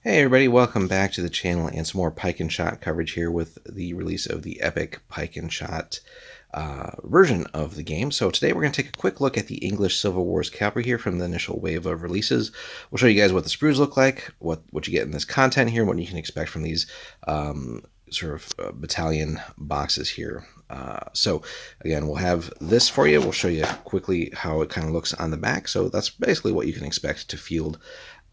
Hey everybody, welcome back to the channel and some more Pike and Shot coverage here with the release of the epic Pike and Shot version of the game. So today we're going to take a quick look at the English Civil War's Cavalry here from the initial wave of releases. We'll show you guys what the sprues look like, what you get in this content here, and what you can expect from these battalion boxes here. So again, we'll have this for you. We'll show you quickly how it kind of looks on the back. So that's basically what you can expect to field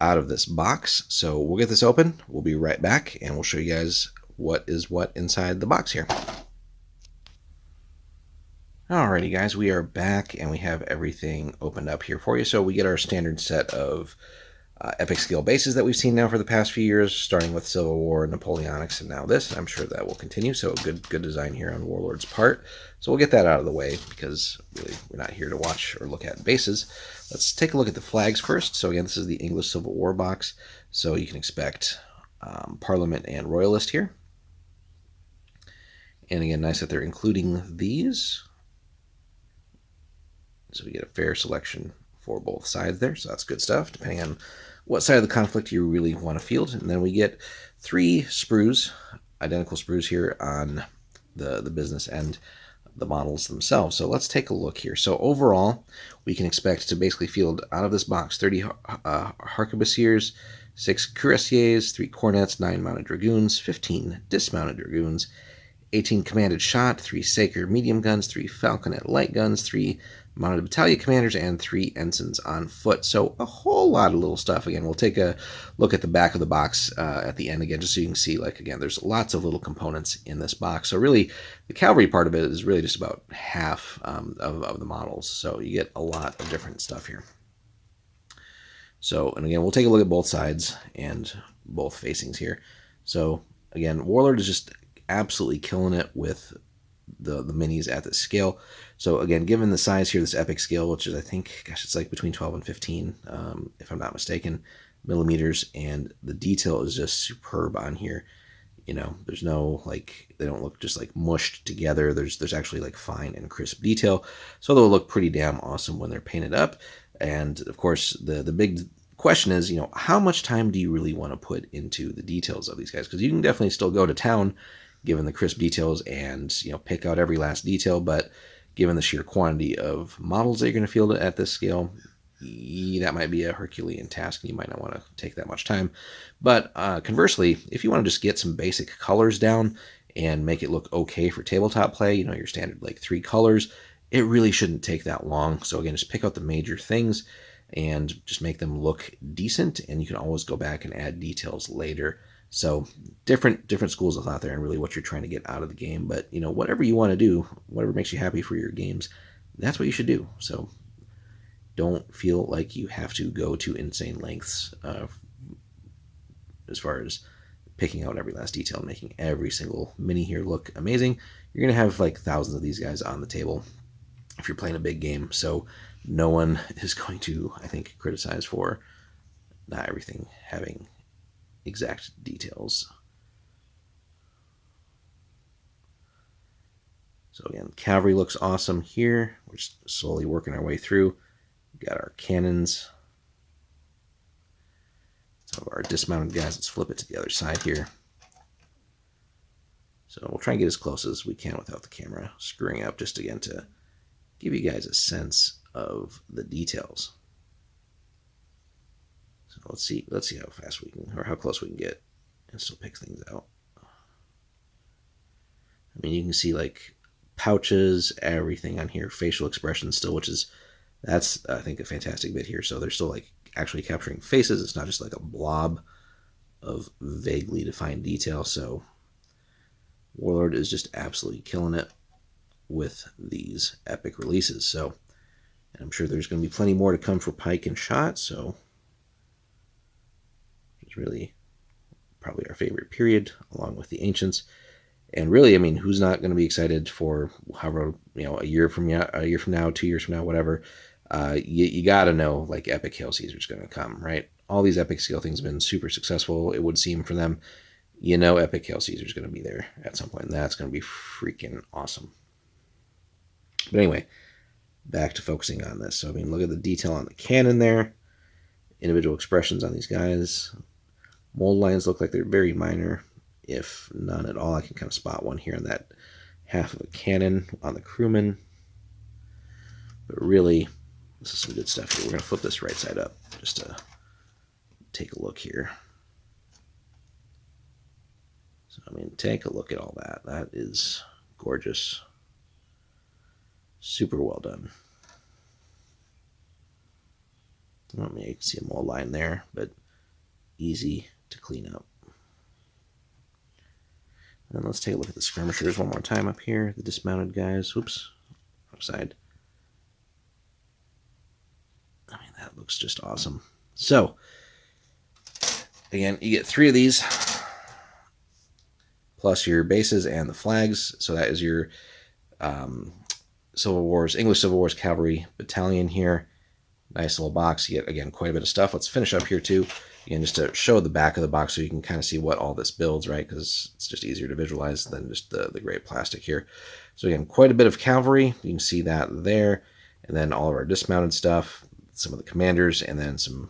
out of this box. So we'll get this open, we'll be right back, and we'll show you guys what is what inside the box here. Alrighty guys, we are back and we have everything opened up here for you. So we get our standard set of epic skill bases that we've seen now for the past few years, starting with Civil War, Napoleonics, and now this. I'm sure that will continue, so good design here on Warlord's part. So we'll get that out of the way because really we're not here to watch or look at bases. Let's take a look at the flags first. So again, this is the English Civil War box, so you can expect Parliament and Royalist here. And again, nice that they're including these. So we get a fair selection for both sides there, so that's good stuff, depending on what side of the conflict you really want to field. And then we get 3 sprues, identical sprues here on the business and the models themselves. So let's take a look here. So overall, we can expect to basically field out of this box 30 harquebusiers, 6 cuirassiers, 3 cornets, 9 mounted dragoons, 15 dismounted dragoons, 18 commanded shot, 3 Saker medium guns, 3 falconet light guns, 3 mounted battalion commanders, and 3 ensigns on foot. So a whole lot of little stuff. Again, we'll take a look at the back of the box at the end again, just so you can see, like, again, there's lots of little components in this box. So really, the cavalry part of it is really just about half of the models. So you get a lot of different stuff here. So, and again, we'll take a look at both sides and both facings here. So again, Warlord is just absolutely killing it with the minis at this scale. So again, given the size here, this epic scale, which is, I think, gosh, it's like between 12 and 15, if I'm not mistaken, millimeters, and the detail is just superb on here. You know, there's no, like, they don't look just like mushed together. There's actually like fine and crisp detail, so they'll look pretty damn awesome when they're painted up. And of course, the big question is, you know, how much time do you really want to put into the details of these guys? Because you can definitely still go to town given the crisp details and, you know, pick out every last detail, but given the sheer quantity of models that you're going to field at this scale, that might be a Herculean task, and you might not want to take that much time. But conversely, if you want to just get some basic colors down and make it look okay for tabletop play, you know, your standard like 3 colors, it really shouldn't take that long. So again, just pick out the major things and just make them look decent, and you can always go back and add details later. So different schools of thought there, and really what you're trying to get out of the game. But, you know, whatever you want to do, whatever makes you happy for your games, that's what you should do. So don't feel like you have to go to insane lengths as far as picking out every last detail and making every single mini here look amazing. You're going to have like thousands of these guys on the table if you're playing a big game. So no one is going to, I think, criticize for not everything having exact details. So again, cavalry looks awesome here. We're just slowly working our way through. We've got our cannons. Some of our dismounted guys. Let's flip it to the other side here. So we'll try and get as close as we can without the camera screwing up, just again to give you guys a sense of the details. So let's see how fast we can, or how close we can get and still pick things out. I mean, you can see like pouches, everything on here, facial expressions still, that's I think a fantastic bit here. So they're still like actually capturing faces. It's not just like a blob of vaguely defined detail. So Warlord is just absolutely killing it with these epic releases. So, and I'm sure there's going to be plenty more to come for Pike and Shot. So it's really probably our favorite period, along with the Ancients. And really, I mean, who's not going to be excited for however, you know, a year from now, 2 years from now, whatever? You got to know, like, Epic Hail Caesar's going to come, right? All these epic scale things have been super successful, it would seem, for them. You know, Epic Hail Caesar's going to be there at some point, and that's going to be freaking awesome. But anyway, back to focusing on this. So, I mean, look at the detail on the cannon there, individual expressions on these guys. Mold lines look like they're very minor, if none at all. I can kind of spot one here on that half of a cannon on the crewman. But really, this is some good stuff here. We're going to flip this right side up just to take a look here. So, I mean, take a look at all that. That is gorgeous. Super well done. I mean, you can see a mold line there, but easy to clean up. And let's take a look at the skirmishers one more time up here. The dismounted guys. Oops, wrong side. I mean, that looks just awesome. So, again, you get 3 of these, plus your bases and the flags. So that is your English Civil Wars Cavalry Battalion here. Nice little box. You get, again, quite a bit of stuff. Let's finish up here, too. Again, just to show the back of the box so you can kind of see what all this builds, right? Because it's just easier to visualize than just the gray plastic here. So, again, quite a bit of cavalry. You can see that there. And then all of our dismounted stuff, some of the commanders, and then some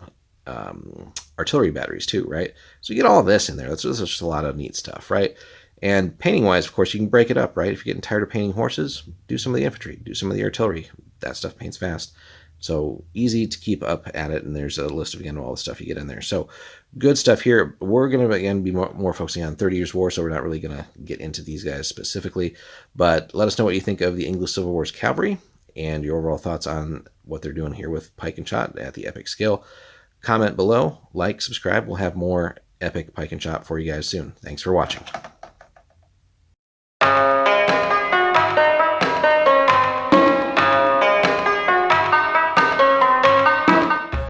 artillery batteries, too, right? So you get all of this in there. That's just a lot of neat stuff, right? And painting-wise, of course, you can break it up, right? If you're getting tired of painting horses, do some of the infantry, do some of the artillery. That stuff paints fast. So easy to keep up at it, and there's a list of, again, all the stuff you get in there. So good stuff here. We're going to, again, be more focusing on 30 Years' War, so we're not really going to get into these guys specifically. But let us know what you think of the English Civil Wars Cavalry and your overall thoughts on what they're doing here with Pike and Shot at the epic scale. Comment below, like, subscribe. We'll have more epic Pike and Shot for you guys soon. Thanks for watching.